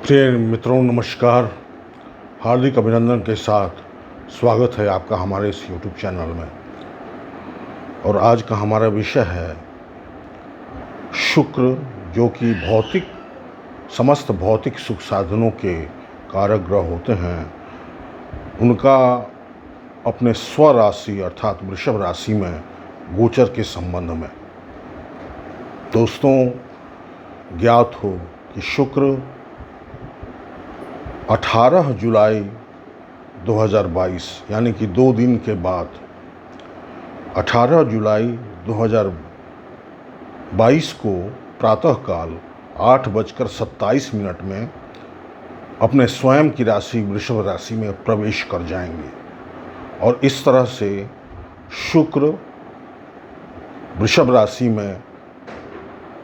प्रिय मित्रों, नमस्कार। हार्दिक अभिनंदन के साथ स्वागत है आपका हमारे इस यूट्यूब चैनल में। और आज का हमारा विषय है शुक्र, जो कि समस्त भौतिक सुख साधनों के कारक ग्रह होते हैं, उनका अपने स्वराशि अर्थात वृषभ राशि में गोचर के संबंध में। दोस्तों, ज्ञात हो कि शुक्र 18 जुलाई 2022 यानी कि 2 दिन के बाद 18 जुलाई 2022 को प्रातःकाल 8:27 में अपने स्वयं की राशि वृषभ राशि में प्रवेश कर जाएंगे। और इस तरह से शुक्र वृषभ राशि में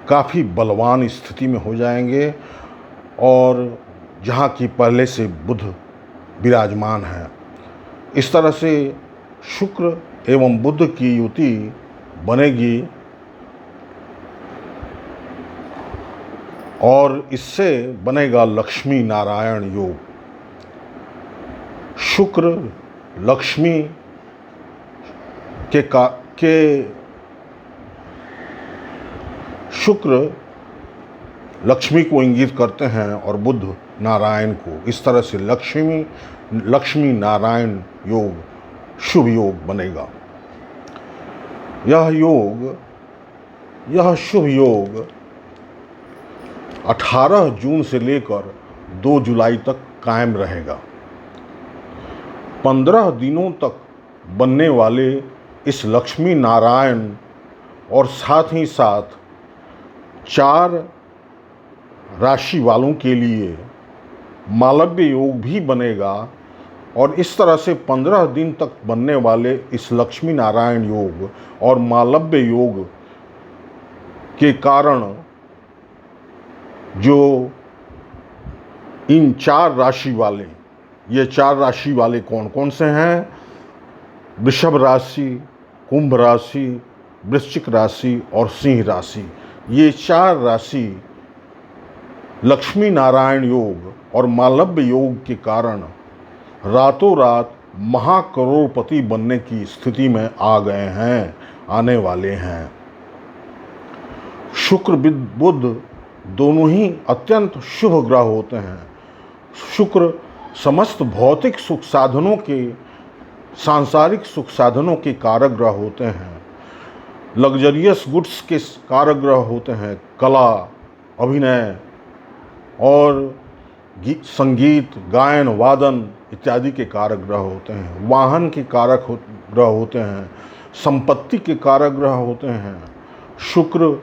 काफ़ी बलवान स्थिति में हो जाएंगे, और जहाँ की पहले से बुध विराजमान है। इस तरह से शुक्र एवं बुध की युति बनेगी, और इससे बनेगा लक्ष्मी नारायण योग। शुक्र लक्ष्मी शुक्र लक्ष्मी को इंगित करते हैं और बुध नारायण को। इस तरह से लक्ष्मी नारायण योग शुभ योग बनेगा। यह शुभ योग 18 जून से लेकर 2 जुलाई तक कायम रहेगा। 15 दिनों तक बनने वाले इस लक्ष्मी नारायण और साथ ही साथ 4 राशि वालों के लिए मालव्य योग भी बनेगा। और इस तरह से 15 दिन तक बनने वाले इस लक्ष्मी नारायण योग और मालव्य योग के कारण जो इन 4 राशि वाले, ये 4 राशि वाले कौन कौन से हैं? वृषभ राशि, कुंभ राशि, वृश्चिक राशि और सिंह राशि। ये 4 राशि लक्ष्मी नारायण योग और मालव्य योग के कारण रातों रात महाकरोड़पति बनने की स्थिति में आ गए हैं, आने वाले हैं। शुक्र बुध दोनों ही अत्यंत शुभ ग्रह होते हैं। शुक्र समस्त भौतिक सुख साधनों के, सांसारिक सुख साधनों के कारक ग्रह होते हैं। लग्जरियस गुड्स के कारक ग्रह होते हैं। कला, अभिनय और संगीत, गायन, वादन इत्यादि के कारक ग्रह होते हैं। वाहन के कारक ग्रह होते हैं। संपत्ति के कारक ग्रह होते हैं। शुक्र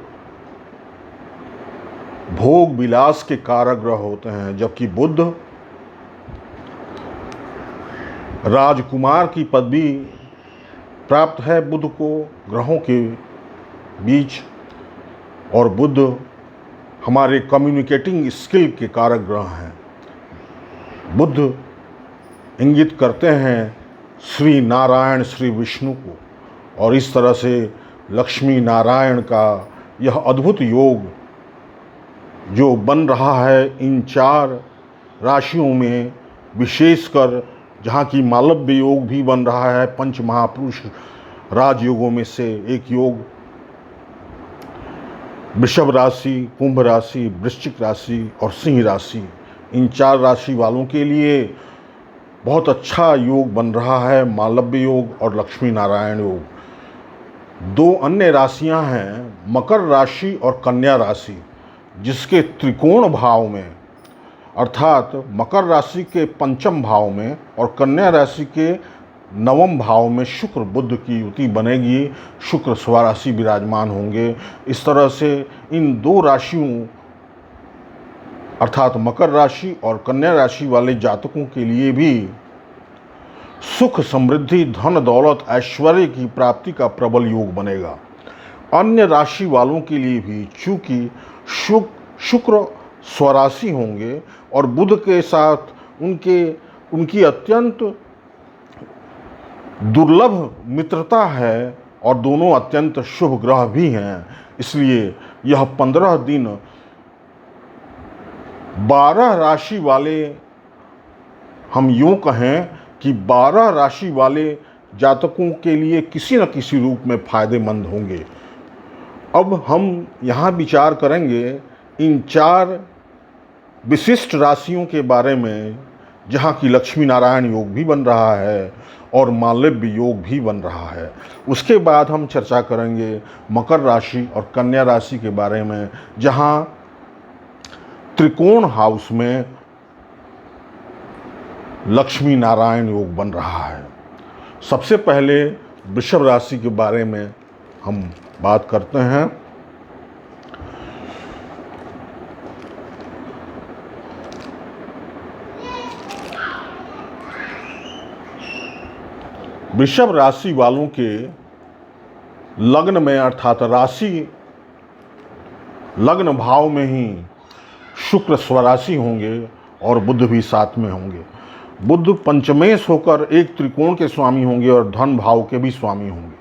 भोग विलास के कारक ग्रह होते हैं, जबकि बुध राजकुमार की पदवी प्राप्त है बुध को ग्रहों के बीच। और बुध हमारे कम्युनिकेटिंग स्किल के कारक ग्रह हैं। बुध इंगित करते हैं श्री नारायण, श्री विष्णु को। और इस तरह से लक्ष्मी नारायण का यह अद्भुत योग जो बन रहा है इन 4 राशियों में, विशेषकर जहाँ की मालव्य योग भी बन रहा है, पंच महापुरुष राजयोगों में से एक योग। वृषभ राशि, कुंभ राशि, वृश्चिक राशि और सिंह राशि, इन 4 राशि वालों के लिए बहुत अच्छा योग बन रहा है, मालव्य योग और लक्ष्मी नारायण योग। 2 अन्य राशियां हैं, मकर राशि और कन्या राशि, जिसके त्रिकोण भाव में अर्थात मकर राशि के 5वें भाव में और कन्या राशि के 9वें भाव में शुक्र बुध की युति बनेगी। शुक्र स्वराशि विराजमान होंगे। इस तरह से इन 2 राशियों अर्थात मकर राशि और कन्या राशि वाले जातकों के लिए भी सुख, समृद्धि, धन दौलत, ऐश्वर्य की प्राप्ति का प्रबल योग बनेगा। अन्य राशि वालों के लिए भी, चूंकि शुक्र स्वराशि होंगे और बुध के साथ उनकी अत्यंत दुर्लभ मित्रता है और दोनों अत्यंत शुभ ग्रह भी हैं, इसलिए यह 15 दिन 12 राशि वाले, हम यूँ कहें कि 12 राशि वाले जातकों के लिए किसी न किसी रूप में फायदेमंद होंगे। अब हम यहाँ विचार करेंगे इन 4 विशिष्ट राशियों के बारे में, जहाँ की लक्ष्मी नारायण योग भी बन रहा है और मालव्य योग भी बन रहा है। उसके बाद हम चर्चा करेंगे मकर राशि और कन्या राशि के बारे में, जहाँ त्रिकोण हाउस में लक्ष्मी नारायण योग बन रहा है। सबसे पहले वृषभ राशि के बारे में हम बात करते हैं। वृषभ राशि वालों के लग्न में, अर्थात राशि लग्न भाव में ही शुक्र स्वराशि होंगे और बुध भी साथ में होंगे। बुध पंचमेश होकर एक त्रिकोण के स्वामी होंगे और धन भाव के भी स्वामी होंगे।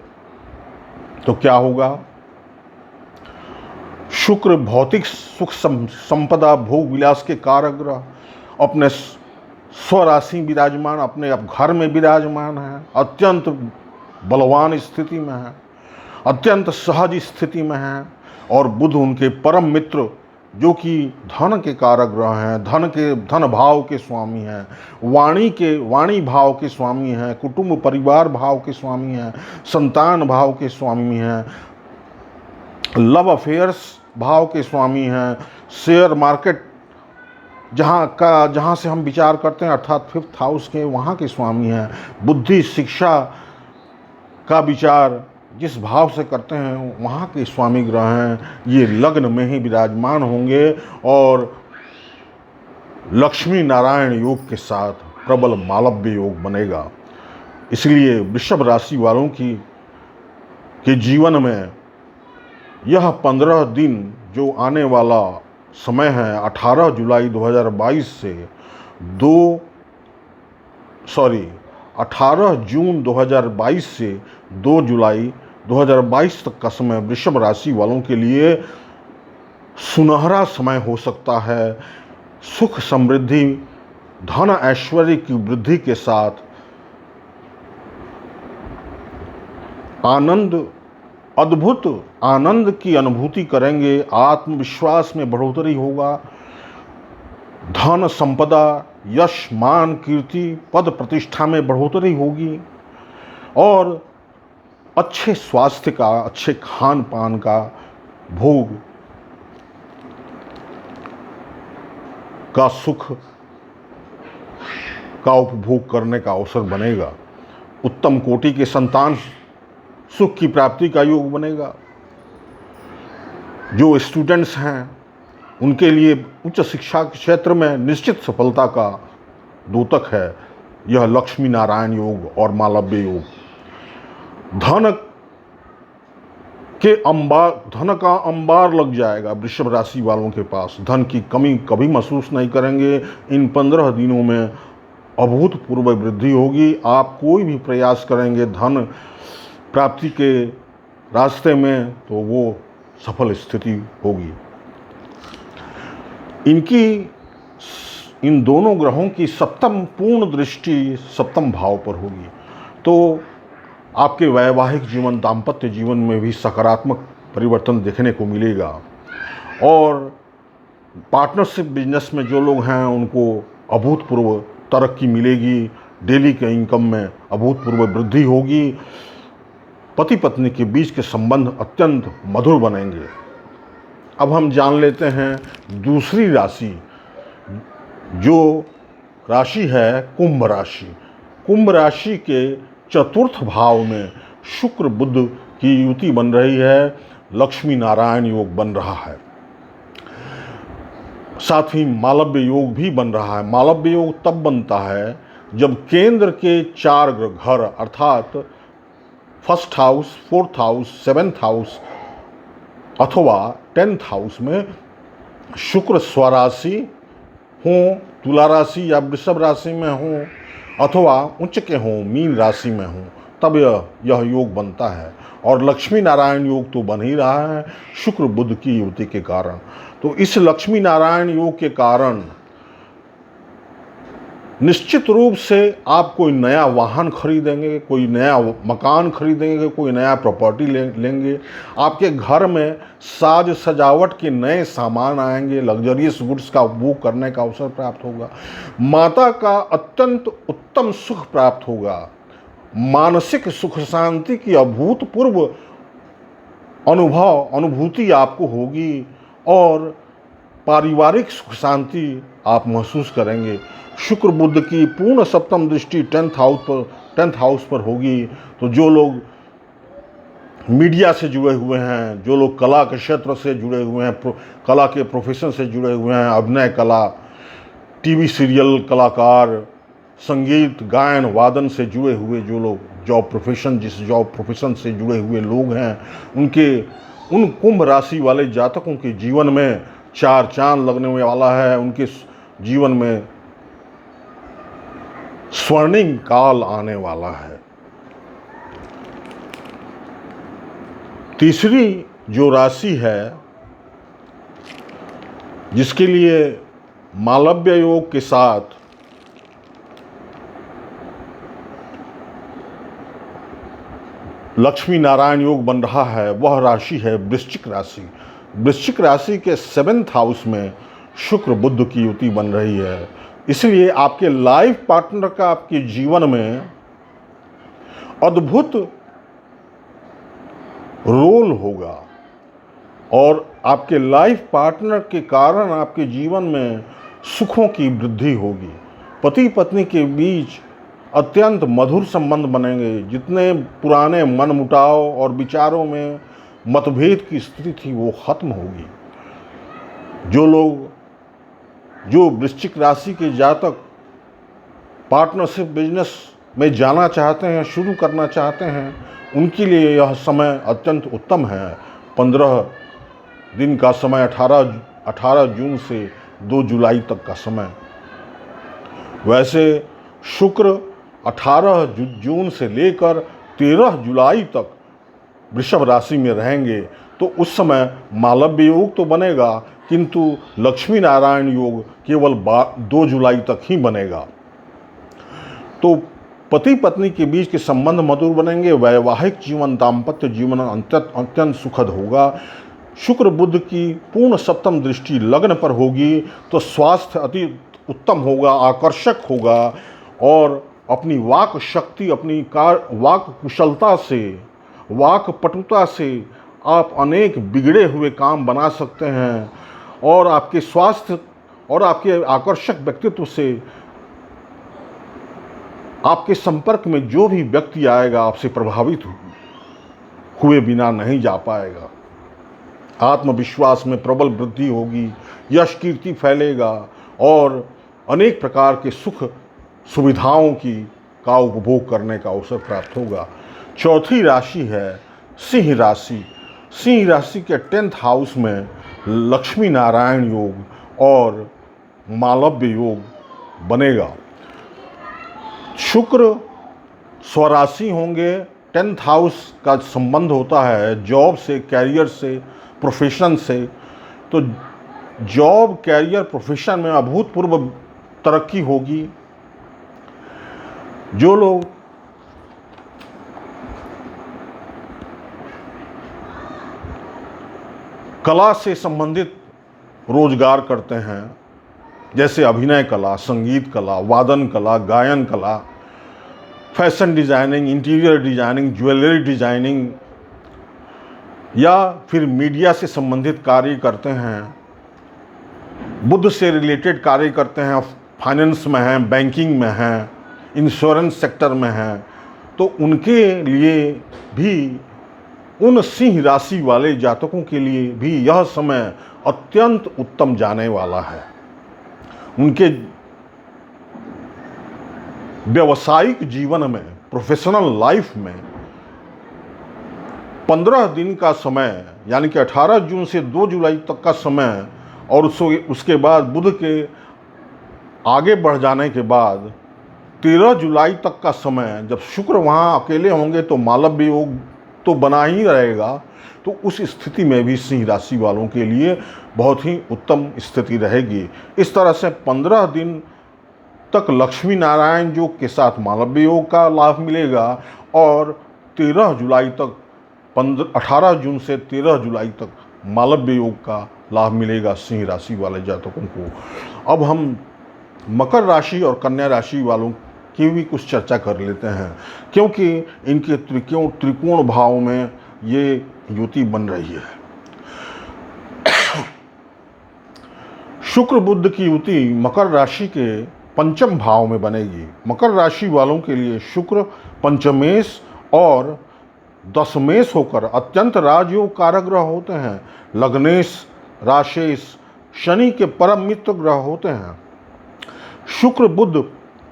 तो क्या होगा? शुक्र भौतिक सुख संपदा भोग विलास के कारक ग्रह, अपने स्वराशि विराजमान, अपने अब घर में विराजमान है, अत्यंत बलवान स्थिति में है, अत्यंत सहज स्थिति में है। और बुध उनके परम मित्र जो कि धन के कारक ग्रह हैं, धन भाव के स्वामी हैं, वाणी भाव के स्वामी हैं, कुटुंब परिवार भाव के स्वामी हैं, संतान भाव के स्वामी हैं, लव अफेयर्स भाव के स्वामी हैं, शेयर मार्केट जहाँ से हम विचार करते हैं अर्थात 5th हाउस के, वहाँ के स्वामी हैं। बुद्धि शिक्षा का विचार जिस भाव से करते हैं वहाँ के स्वामी ग्रह हैं। ये लग्न में ही विराजमान होंगे और लक्ष्मी नारायण योग के साथ प्रबल मालव्य योग बनेगा। इसलिए वृषभ राशि वालों के जीवन में यह 15 दिन जो आने वाला समय है 18 जुलाई 2022 से 18 जून 2022 से 2 जुलाई 2022 तक का समय वृषभ राशि वालों के लिए सुनहरा समय हो सकता है। सुख समृद्धि, धन ऐश्वर्य की वृद्धि के साथ अद्भुत आनंद की अनुभूति करेंगे। आत्मविश्वास में बढ़ोतरी होगा। धन संपदा, यश मान कीर्ति पद प्रतिष्ठा में बढ़ोतरी होगी और अच्छे स्वास्थ्य का, अच्छे खान पान का, भोग का सुख का उपभोग करने का अवसर बनेगा। उत्तम कोटि के संतान सुख की प्राप्ति का योग बनेगा। जो स्टूडेंट्स हैं उनके लिए उच्च शिक्षा के क्षेत्र में निश्चित सफलता का द्योतक है यह लक्ष्मी नारायण योग और मालव्य योग। धन का अंबार लग जाएगा वृषभ राशि वालों के पास। धन की कमी कभी महसूस नहीं करेंगे। इन 15 दिनों में अभूतपूर्व वृद्धि होगी। आप कोई भी प्रयास करेंगे धन प्राप्ति के रास्ते में तो वो सफल स्थिति होगी। इन दोनों ग्रहों की सप्तम पूर्ण दृष्टि सप्तम भाव पर होगी तो आपके वैवाहिक जीवन, दाम्पत्य जीवन में भी सकारात्मक परिवर्तन देखने को मिलेगा। और पार्टनरशिप बिजनेस में जो लोग हैं उनको अभूतपूर्व तरक्की मिलेगी। डेली के इनकम में अभूतपूर्व वृद्धि होगी। पति पत्नी के बीच के संबंध अत्यंत मधुर बनेंगे। अब हम जान लेते हैं दूसरी राशि, जो राशि है कुंभ राशि। कुंभ राशि के चतुर्थ भाव में शुक्र बुध की युति बन रही है। लक्ष्मी नारायण योग बन रहा है। साथ ही मालव्य योग भी बन रहा है। मालव्य योग तब बनता है जब केंद्र के 4 घर अर्थात 1st house, 4th house, 7th house अथवा 10th हाउस में शुक्र स्वराशि हों, तुला राशि या वृषभ राशि में हों अथवा उच्च के हों, मीन राशि में हों, तब यह योग बनता है। और लक्ष्मी नारायण योग तो बन ही रहा है शुक्र बुध की युति के कारण। तो इस लक्ष्मी नारायण योग के कारण निश्चित रूप से आप कोई नया वाहन खरीदेंगे, कोई नया मकान खरीदेंगे, कोई नया प्रॉपर्टी लेंगे। आपके घर में साज सजावट के नए सामान आएंगे, लग्जरियस गुड्स का उपभोग करने का अवसर प्राप्त होगा। माता का अत्यंत उत्तम सुख प्राप्त होगा। मानसिक सुख शांति की अभूतपूर्व अनुभूति आपको होगी और पारिवारिक सुख शांति आप महसूस करेंगे। शुक्र बुध की पूर्ण सप्तम दृष्टि 10th हाउस पर होगी। तो जो लोग मीडिया से जुड़े हुए हैं, जो लोग कला के क्षेत्र से जुड़े हुए हैं, कला के प्रोफेशन से जुड़े हुए हैं, अभिनय कला, टीवी सीरियल कलाकार, संगीत गायन वादन से जुड़े हुए जो लोग जिस जॉब प्रोफेशन से जुड़े हुए लोग हैं, उन कुंभ राशि वाले जातकों के जीवन में चार चांद लगने वाला है। उनके जीवन में स्वर्णिम काल आने वाला है। तीसरी जो राशि है जिसके लिए मालव्य योग के साथ लक्ष्मी नारायण योग बन रहा है, वह राशि है वृश्चिक राशि। वृश्चिक राशि के 7th हाउस में शुक्र बुध की युति बन रही है। इसलिए आपके लाइफ पार्टनर का आपके जीवन में अद्भुत रोल होगा और आपके लाइफ पार्टनर के कारण आपके जीवन में सुखों की वृद्धि होगी। पति पत्नी के बीच अत्यंत मधुर संबंध बनेंगे। जितने पुराने मनमुटाव और विचारों में मतभेद की स्थिति थी वो खत्म होगी। जो वृश्चिक राशि के जातक पार्टनरशिप बिजनेस में जाना चाहते हैं, शुरू करना चाहते हैं, उनके लिए यह समय अत्यंत उत्तम है। 15 दिन का समय, 18 जून से 2 जुलाई तक का समय। वैसे शुक्र 18 जून से लेकर 13 जुलाई तक वृषभ राशि में रहेंगे। तो उस समय मालव्य योग तो बनेगा, किंतु लक्ष्मी नारायण योग केवल 2 जुलाई तक ही बनेगा। तो पति पत्नी के बीच के संबंध मधुर बनेंगे। वैवाहिक जीवन, दाम्पत्य जीवन अत्यंत सुखद होगा। शुक्र बुध की पूर्ण सप्तम दृष्टि लग्न पर होगी तो स्वास्थ्य अति उत्तम होगा, आकर्षक होगा और अपनी वाक शक्ति, अपनी वाक कुशलता से, वाक पटुता से आप अनेक बिगड़े हुए काम बना सकते हैं और आपके स्वास्थ्य और आपके आकर्षक व्यक्तित्व से आपके संपर्क में जो भी व्यक्ति आएगा आपसे प्रभावित हुए बिना नहीं जा पाएगा। आत्मविश्वास में प्रबल वृद्धि होगी, यश कीर्ति फैलेगा और अनेक प्रकार के सुख सुविधाओं का उपभोग करने का अवसर प्राप्त होगा। चौथी राशि है सिंह राशि। सिंह राशि के 10th हाउस में लक्ष्मी नारायण योग और मालव्य योग बनेगा। शुक्र स्वराशि होंगे। 10th हाउस का संबंध होता है जॉब से, कैरियर से, प्रोफेशन से। तो जॉब, कैरियर, प्रोफेशन में अभूतपूर्व तरक्की होगी। जो लोग कला से संबंधित रोजगार करते हैं, जैसे अभिनय कला, संगीत कला, वादन कला, गायन कला, fashion designing, interior designing, jewellery designing, या फिर मीडिया से संबंधित कार्य करते हैं, बुद्ध से रिलेटेड कार्य करते हैं, फाइनेंस में हैं, बैंकिंग में हैं, इंश्योरेंस सेक्टर में हैं, तो उनके लिए भी, उन सिंह राशि वाले जातकों के लिए भी यह समय अत्यंत उत्तम जाने वाला है। उनके व्यावसायिक जीवन में, प्रोफेशनल लाइफ में 15 दिन का समय, यानी कि 18 जून से 2 जुलाई तक का समय और उसके बाद बुध के आगे बढ़ जाने के बाद 13 जुलाई तक का समय, जब शुक्र वहाँ अकेले होंगे तो मालव्य योग तो बना ही रहेगा, तो उस स्थिति में भी सिंह राशि वालों के लिए बहुत ही उत्तम स्थिति रहेगी। इस तरह से 15 दिन तक लक्ष्मी नारायण योग के साथ मालव्य योग का लाभ मिलेगा और 13 जुलाई तक 18 जून से 13 जुलाई तक मालव्य योग का लाभ मिलेगा सिंह राशि वाले जातकों को। अब हम मकर राशि और कन्या राशि वालों की भी कुछ चर्चा कर लेते हैं, क्योंकि इनके त्रिकोण भाव में ये युति बन रही है। शुक्र बुध की युति मकर राशि के पंचम भाव में बनेगी। मकर राशि वालों के लिए शुक्र पंचमेश और दशमेश होकर अत्यंत राजयोग कारक ग्रह होते हैं। लग्नेश राशेश शनि के परम मित्र ग्रह होते हैं। शुक्र बुध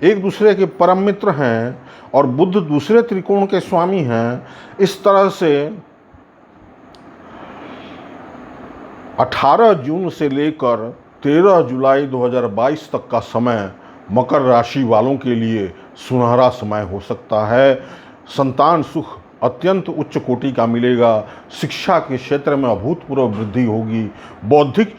एक दूसरे के परम मित्र हैं और बुध दूसरे त्रिकोण के स्वामी हैं। इस तरह से 18 जून से लेकर 13 जुलाई 2022 तक का समय मकर राशि वालों के लिए सुनहरा समय हो सकता है। संतान सुख अत्यंत उच्च कोटि का मिलेगा। शिक्षा के क्षेत्र में अभूतपूर्व वृद्धि होगी। बौद्धिक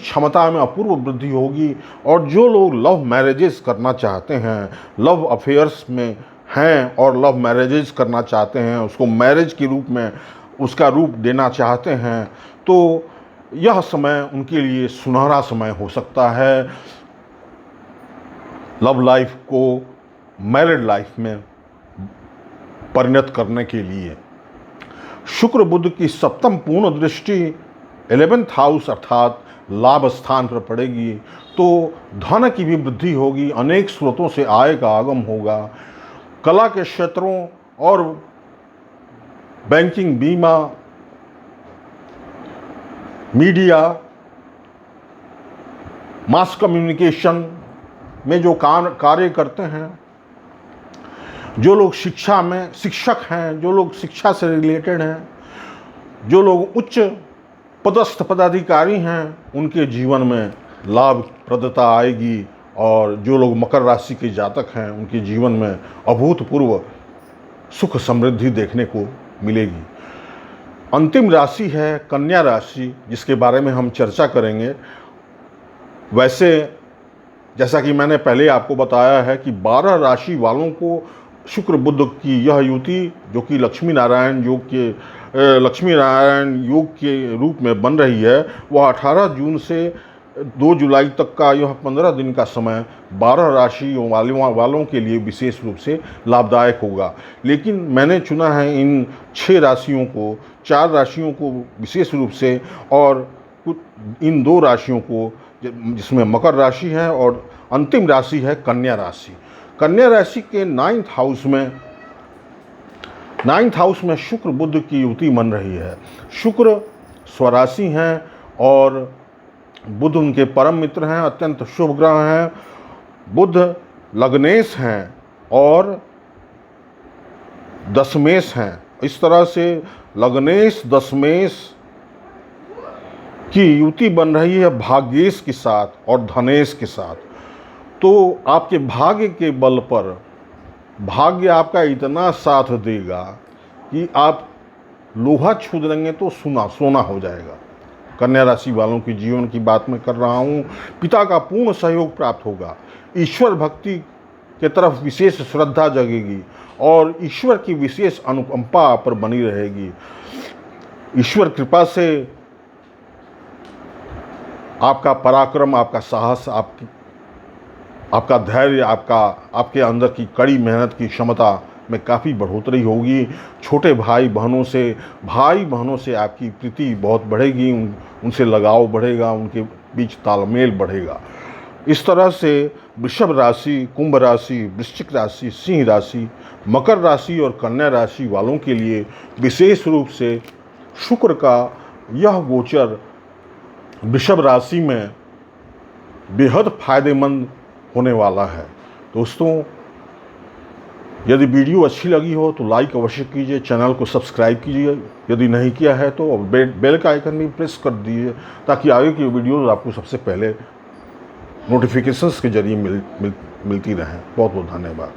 क्षमता में अपूर्व वृद्धि होगी। और जो लोग लव मैरिजेस करना चाहते हैं, लव अफेयर्स में हैं और लव मैरिजेस करना चाहते हैं, उसको मैरिज के रूप में उसका रूप देना चाहते हैं, तो यह समय उनके लिए सुनहरा समय हो सकता है लव लाइफ को मैरिड लाइफ में परिणत करने के लिए। शुक्र बुध की सप्तम पूर्ण दृष्टि 11th हाउस अर्थात लाभ स्थान पर पड़ेगी, तो धन की भी वृद्धि होगी। अनेक स्रोतों से आय का आगम होगा। कला के क्षेत्रों और बैंकिंग, बीमा, मीडिया, मास कम्युनिकेशन में जो कार्य करते हैं, जो लोग शिक्षा में शिक्षक हैं, जो लोग शिक्षा से रिलेटेड हैं, जो लोग उच्च पदस्थ पदाधिकारी हैं, उनके जीवन में लाभप्रदता आएगी। और जो लोग मकर राशि के जातक हैं, उनके जीवन में अभूतपूर्व सुख समृद्धि देखने को मिलेगी। अंतिम राशि है कन्या राशि, जिसके बारे में हम चर्चा करेंगे। वैसे जैसा कि मैंने पहले आपको बताया है कि 12 राशि वालों को शुक्र बुध की यह युति, जो कि लक्ष्मी नारायण योग के रूप में बन रही है, वह 18 जून से 2 जुलाई तक का यह 15 दिन का समय 12 राशि वालों के लिए विशेष रूप से लाभदायक होगा। लेकिन मैंने चुना है इन 6 राशियों को, 4 राशियों को विशेष रूप से, और इन 2 राशियों को, जिसमें मकर राशि है और अंतिम राशि है कन्या राशि। कन्या राशि के 9th हाउस में शुक्र बुध की युति बन रही है। शुक्र स्वराशि हैं और बुध उनके परम मित्र हैं, अत्यंत शुभ ग्रह हैं। बुध लग्नेश हैं और दशमेश हैं। इस तरह से लग्नेश दशमेश की युति बन रही है भाग्येश के साथ और धनेश के साथ। तो आपके भाग्य के बल पर भाग्य आपका इतना साथ देगा कि आप लोहा छू देंगे तो सोना हो जाएगा। कन्या राशि वालों के जीवन की बात मैं कर रहा हूँ। पिता का पूर्ण सहयोग प्राप्त होगा। ईश्वर भक्ति के तरफ विशेष श्रद्धा जगेगी और ईश्वर की विशेष अनुकंपा आप पर बनी रहेगी। ईश्वर कृपा से आपका पराक्रम, आपका साहस, आपका धैर्य, आपके अंदर की कड़ी मेहनत की क्षमता में काफ़ी बढ़ोतरी होगी। छोटे भाई बहनों से आपकी प्रीति बहुत बढ़ेगी, उनसे लगाव बढ़ेगा, उनके बीच तालमेल बढ़ेगा। इस तरह से वृषभ राशि, कुंभ राशि, वृश्चिक राशि, सिंह राशि, मकर राशि और कन्या राशि वालों के लिए विशेष रूप से शुक्र का यह गोचर वृषभ राशि में बेहद फायदेमंद होने वाला है। दोस्तों, यदि वीडियो अच्छी लगी हो तो लाइक अवश्य कीजिए, चैनल को सब्सक्राइब कीजिए, यदि नहीं किया है तो बेल का आइकन भी प्रेस कर दीजिए, ताकि आगे की वीडियोज़ आपको सबसे पहले नोटिफिकेशंस के जरिए मिलती रहें। बहुत बहुत धन्यवाद।